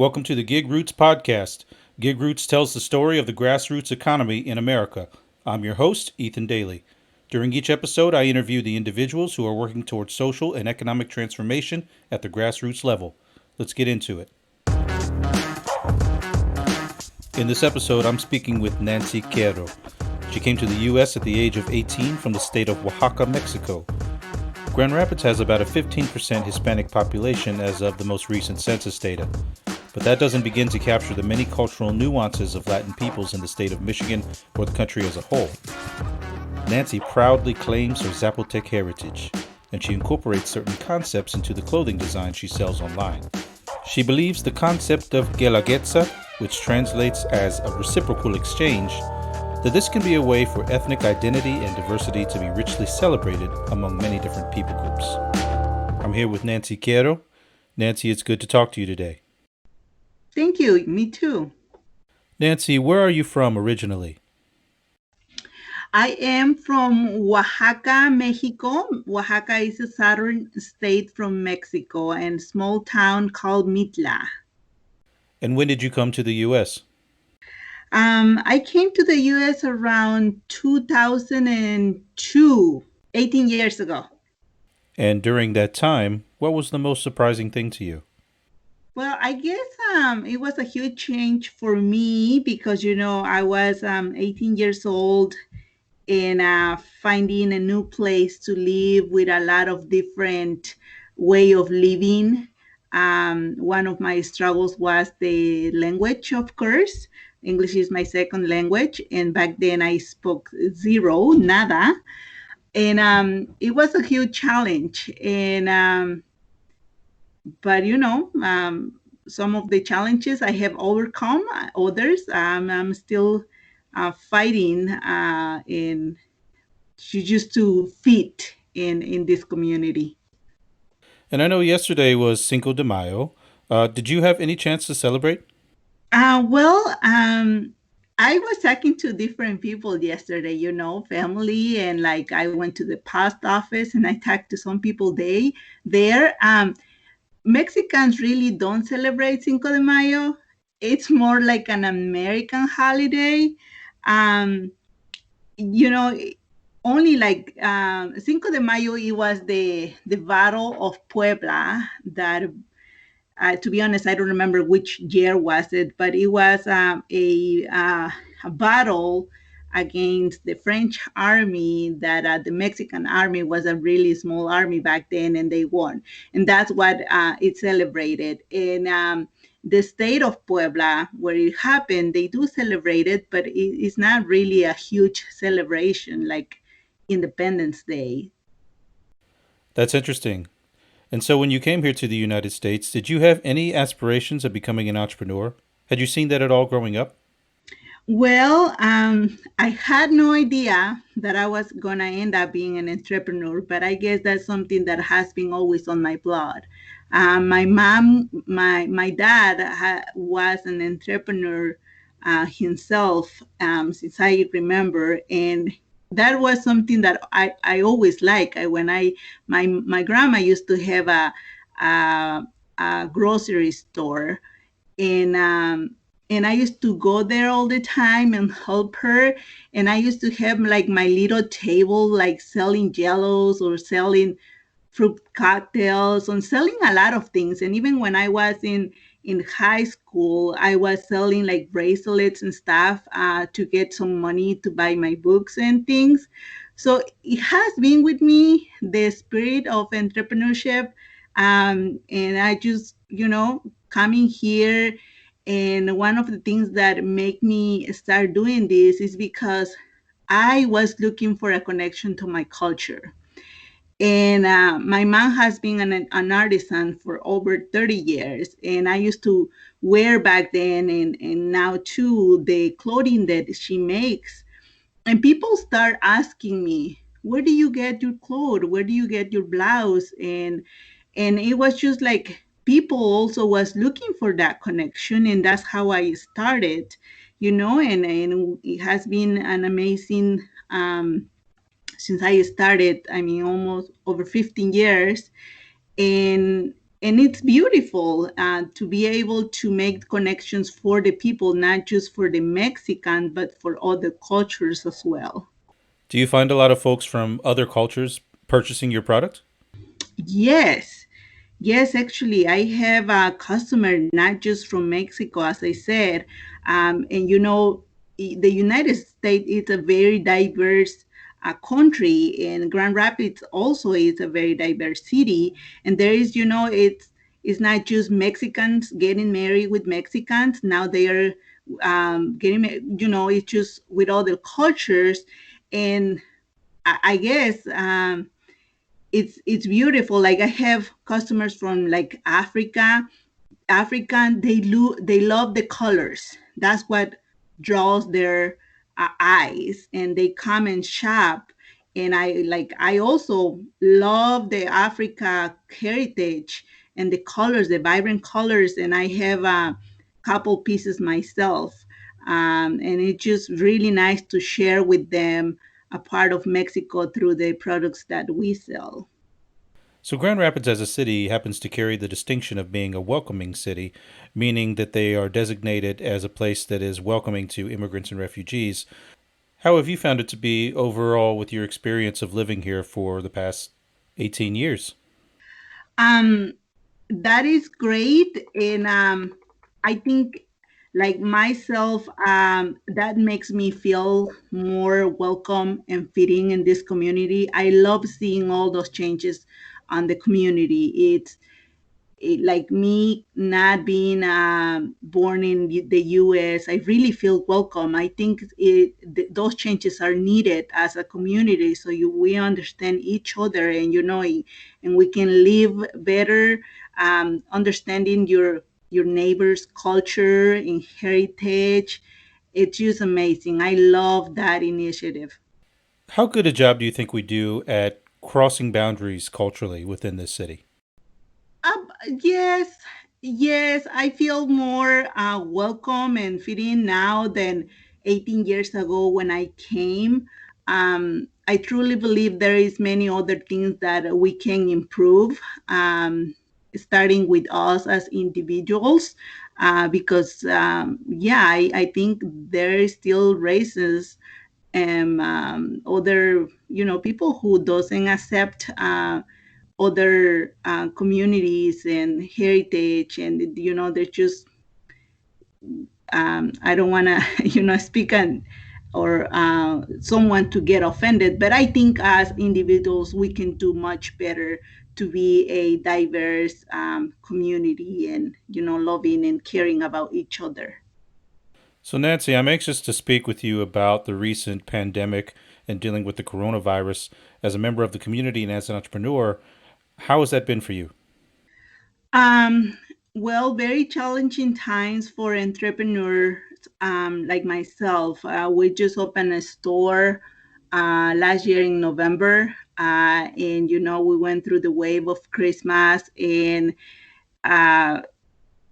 Welcome to the GigRoots podcast. GigRoots tells the story of the grassroots economy in America. I'm your host, Ethan Daly. During each episode, I interview the individuals who are working towards social and economic transformation at the grassroots level. Let's get into it. In this episode, I'm speaking with Nancy Quero. She came to the U.S. at the age of 18 from the state of Oaxaca, Mexico. Grand Rapids has about a 15% Hispanic population as of the most recent census data. But that doesn't begin to capture the many cultural nuances of Latin peoples in the state of Michigan or the country as a whole. Nancy proudly claims her Zapotec heritage, and she incorporates certain concepts into the clothing design she sells online. She believes the concept of Guelaguetza, which translates as a reciprocal exchange, that this can be a way for ethnic identity and diversity to be richly celebrated among many different people groups. I'm here with Nancy Quero. Nancy, it's good to talk to you today. Thank you. Me too. Nancy, where are you from originally? I am from Oaxaca, Mexico. Oaxaca is a southern state from Mexico and small town called Mitla. And when did you come to the U.S.? I came to the U.S. around 2002, 18 years ago. And during that time, what was the most surprising thing to you? Well, I guess it was a huge change for me because, I was 18 years old and finding a new place to live with a lot of different way of living. One of my struggles was the language, of course. English is my second language, and back then I spoke zero, nada, and it was a huge challenge. And but some of the challenges I have overcome. Others, I'm still fighting in just to fit in this community. And I know yesterday was Cinco de Mayo. Did you have any chance to celebrate? Well, I was talking to different people yesterday, family, and like I went to the post office and I talked to some people there. Mexicans really don't celebrate Cinco de Mayo. It's more like an American holiday. Um, you know, only like Cinco de Mayo, it was the Battle of Puebla that, to be honest, I don't remember which year was it, but it was a battle against the French army that the Mexican army was a really small army back then and they won. And that's what it celebrated. And the state of Puebla, where it happened, they do celebrate it, but it's not really a huge celebration like Independence Day. That's interesting. And so when you came here to the United States, did you have any aspirations of becoming an entrepreneur? Had you seen that at all growing up? Well, I had no idea that I was going to end up being an entrepreneur, but I guess that's something that has been always on my blood. My dad was an entrepreneur himself since I remember, and that was something that I always like. My grandma used to have a grocery store, and and I used to go there all the time and help her. And I used to have like my little table, like selling jellos or selling fruit cocktails and selling a lot of things. And even when I was in high school, I was selling like bracelets and stuff to get some money to buy my books and things. So it has been with me, the spirit of entrepreneurship. And I just, coming here. And one of the things that make me start doing this is because I was looking for a connection to my culture. And my mom has been an artisan for over 30 years. And I used to wear back then and now too the clothing that she makes. And people start asking me, where do you get your clothes? Where do you get your blouse? And it was just like people also was looking for that connection. And that's how I started, and it has been an amazing since I started, I mean, almost over 15 years. And and it's beautiful to be able to make connections for the people, not just for the Mexican, but for other cultures as well. Do you find a lot of folks from other cultures purchasing your product? Yes, yes, actually, I have a customer not just from Mexico, as I said, and the United States is a very diverse country, and Grand Rapids also is a very diverse city. And there is, it's not just Mexicans getting married with Mexicans. Now they are it's just with other cultures, and I guess. It's beautiful. Like I have customers from like African. They love the colors. That's what draws their eyes, and they come and shop. And I also love the Africa heritage and the colors, the vibrant colors. And I have a couple pieces myself, and it's just really nice to share with them a part of Mexico through the products that we sell. So, Grand Rapids as a city happens to carry the distinction of being a welcoming city, meaning that they are designated as a place that is welcoming to immigrants and refugees. How have you found it to be overall with your experience of living here for the past 18 years? Um, that is great, and I think, like myself, that makes me feel more welcome and fitting in this community. I love seeing all those changes on the community. Like me not being born in the US, I really feel welcome. I think those changes are needed as a community, so we understand each other, and and we can live better, understanding your neighbor's culture and heritage. It's just amazing. I love that initiative. How good a job do you think we do at crossing boundaries culturally within this city? Yes, yes, I feel more welcome and fit in now than 18 years ago when I came. I truly believe there is many other things that we can improve, starting with us as individuals, because yeah, I think there is still races and other people who doesn't accept. Other communities and heritage, and they're just I don't want to speak on or someone to get offended, but I think as individuals we can do much better to be a diverse community, and loving and caring about each other. So, Nancy, I'm anxious to speak with you about the recent pandemic and dealing with the coronavirus. As a member of the community and as an entrepreneur, how has that been for you? Um, well, very challenging times for entrepreneurs like myself. We just opened a store last year in November, and we went through the wave of Christmas, and uh,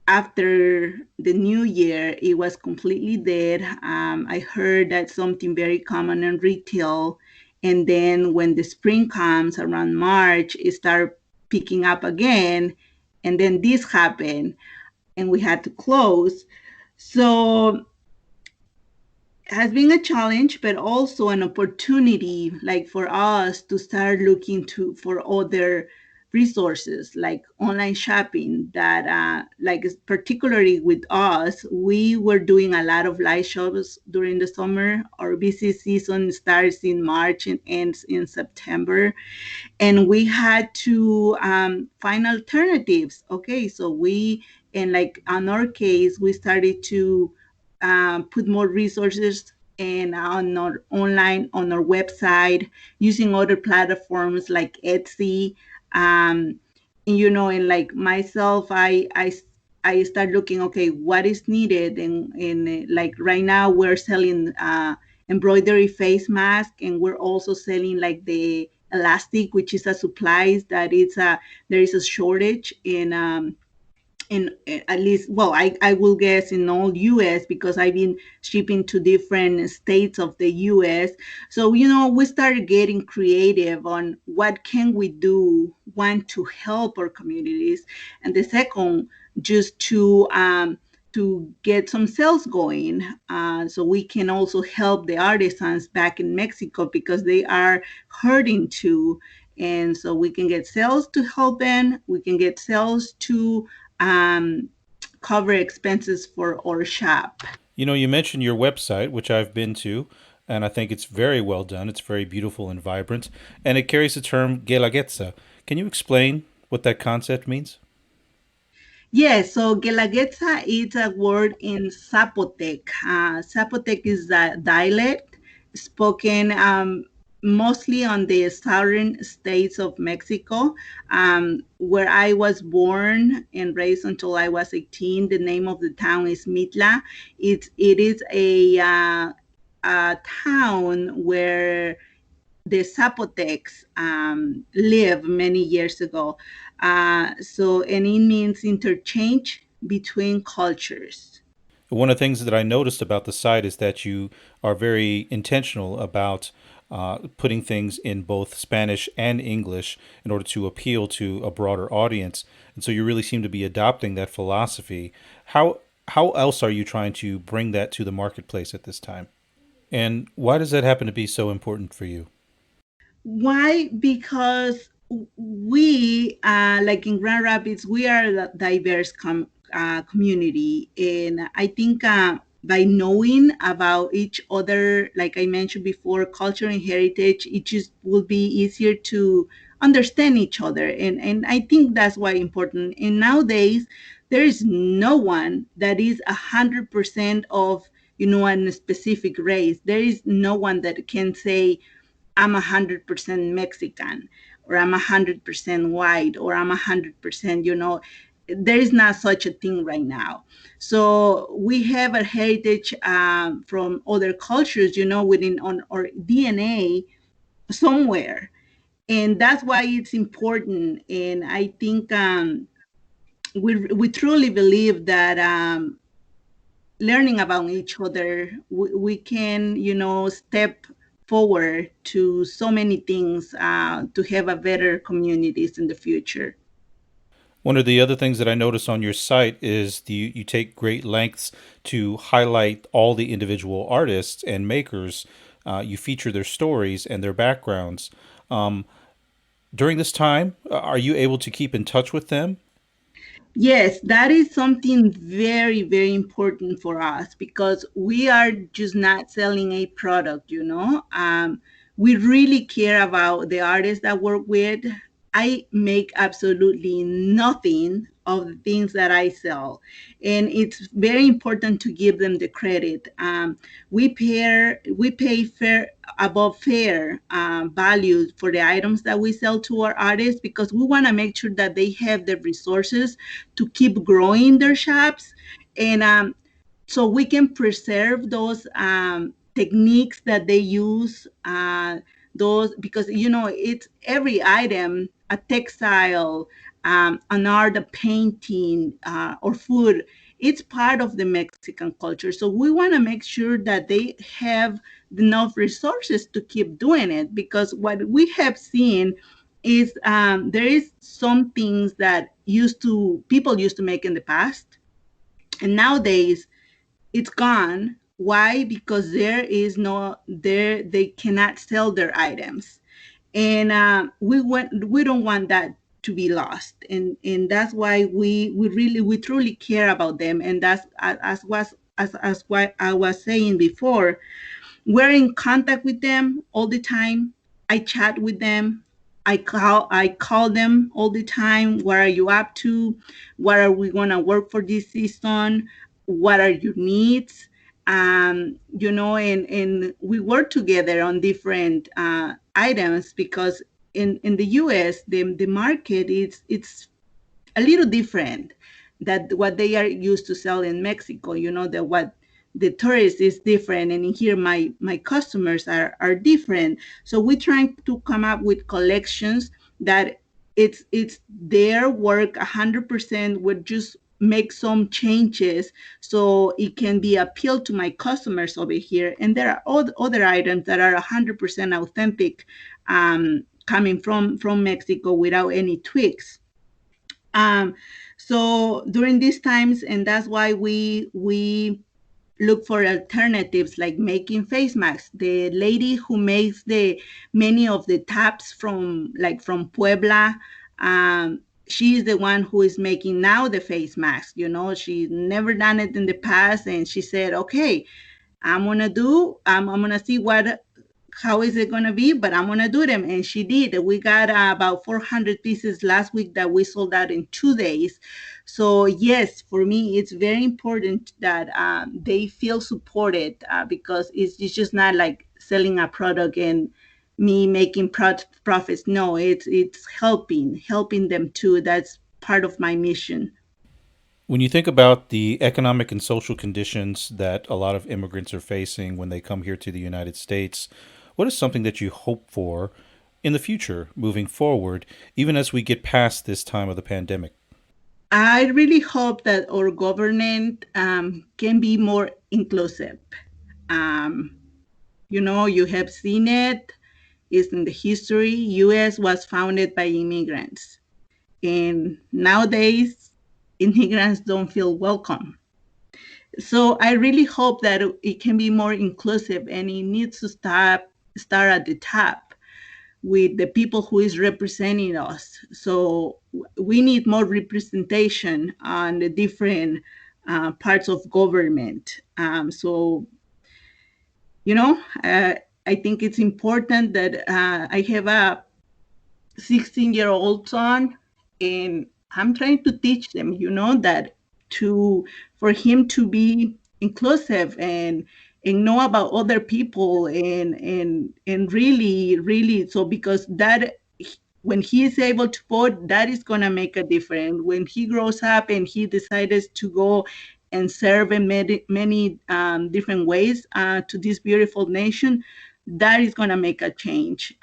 after the new year, it was completely dead. I heard that something very common in retail. And then when the spring comes around March, it started picking up again. And then this happened, and we had to close. So has been a challenge, but also an opportunity, like for us to start looking to for other resources like online shopping. That like particularly with us, we were doing a lot of live shows during the summer. Our busy season starts in March and ends in September, and we had to find alternatives. Okay, so and like on our case, we started to put more resources and on our online on our website, using other platforms like Etsy. um, and like myself, I start looking, okay, what is needed, and like right now we're selling embroidery face mask, and we're also selling like the elastic, which is a supplies that it's a there is a shortage in in at least, well, I will guess in all US, because I've been shipping to different states of the US. So we started getting creative on what can we do, one, to help our communities, and the second, just to get some sales going, so we can also help the artisans back in Mexico, because they are hurting too. And so we can get sales to help them, we can get sales to um, cover expenses for our shop. You mentioned your website, which I've been to, and I think it's very well done. It's very beautiful and vibrant, and it carries the term Guelaguetza. Can you explain what that concept means? Yes, so Guelaguetza is a word in Zapotec. Zapotec is a dialect spoken mostly on the southern states of Mexico, where I was born and raised until I was 18. The name of the town is Mitla. It is a town where the Zapotecs lived many years ago. And it means interchange between cultures. One of the things that I noticed about the site is that you are very intentional about putting things in both Spanish and English in order to appeal to a broader audience. And so you really seem to be adopting that philosophy. How else are you trying to bring that to the marketplace at this time? And why does that happen to be so important for you? Why? Because we, like in Grand Rapids, we are a diverse community. And I think by knowing about each other, like I mentioned before, culture and heritage, it just will be easier to understand each other. And I think that's why important. And nowadays, there is no one that is 100% of, a specific race. There is no one that can say, I'm 100% Mexican, or I'm 100% white, or I'm 100%, there is not such a thing right now. So we have a heritage from other cultures, within on our DNA somewhere. And that's why it's important. And I think we truly believe that learning about each other, we can, step forward to so many things to have a better communities in the future. One of the other things that I notice on your site is you take great lengths to highlight all the individual artists and makers. You feature their stories and their backgrounds. Um, During this time, are you able to keep in touch with them? Yes, that is something very, very important for us, because we are just not selling a product, we really care about the artists that work with. I make absolutely nothing of the things that I sell. And it's very important to give them the credit. We pay fair, above fair values for the items that we sell to our artists, because we want to make sure that they have the resources to keep growing their shops. And so we can preserve those techniques that they use, those, because it's every item, a textile, an art, a painting, or food, it's part of the Mexican culture. So we want to make sure that they have enough resources to keep doing it, because what we have seen is there is some things that people used to make in the past, and nowadays it's gone. Why? Because they cannot sell their items. And we don't want that to be lost. And that's why we truly care about them. And that's as what I was saying before, we're in contact with them all the time. I chat with them. I call them all the time. What are you up to? What are we gonna work for this season? What are your needs? And we work together on different items, because in the US the market is it's a little different that what they are used to sell in Mexico. That what the tourist is different, and in here my customers are different. So we're trying to come up with collections that it's their work 100%. We're just make some changes so it can be appealed to my customers over here. And there are other items that are 100% authentic, coming from Mexico without any tweaks. Um, so during these times, and that's why we look for alternatives like making face masks. The lady who makes the many of the taps from Puebla, she's the one who is making now the face mask. She's never done it in the past, and she said, "Okay, I'm gonna see what how is it going to be, but I'm going to do them." And she did. We got about 400 pieces last week that we sold out in 2 days. So yes, for me it's very important that they feel supported, because it's just not like selling a product and me making profits. No, it's helping them too. That's part of my mission. When you think about the economic and social conditions that a lot of immigrants are facing when they come here to the United States, what is something that you hope for in the future moving forward, even as we get past this time of the pandemic? I really hope that our government can be more inclusive. Um, you have seen it. It's in the history. U.S. was founded by immigrants, and nowadays immigrants don't feel welcome. So I really hope that it can be more inclusive, and it needs to start at the top with the people who is representing us. So we need more representation on the different parts of government. So I think it's important that I have a 16-year-old son, and I'm trying to teach them, that to for him to be inclusive and know about other people, and really, so because that when he is able to vote, that is going to make a difference. When he grows up and he decides to go and serve in many different ways to this beautiful nation, that is going to make a change.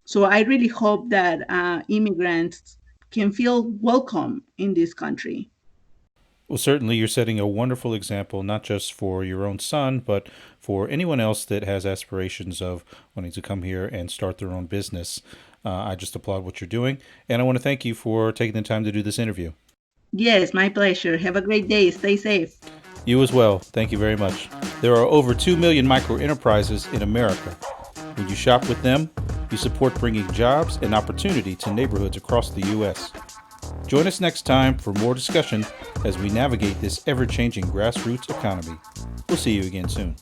So I really hope that immigrants can feel welcome in this country. Well, certainly you're setting a wonderful example, not just for your own son, but for anyone else that has aspirations of wanting to come here and start their own business. I just applaud what you're doing. And I want to thank you for taking the time to do this interview. Yes, my pleasure. Have a great day. Stay safe. You as well. Thank you very much. There are over 2 million micro enterprises in America. When you shop with them, you support bringing jobs and opportunity to neighborhoods across the U.S. Join us next time for more discussion as we navigate this ever-changing grassroots economy. We'll see you again soon.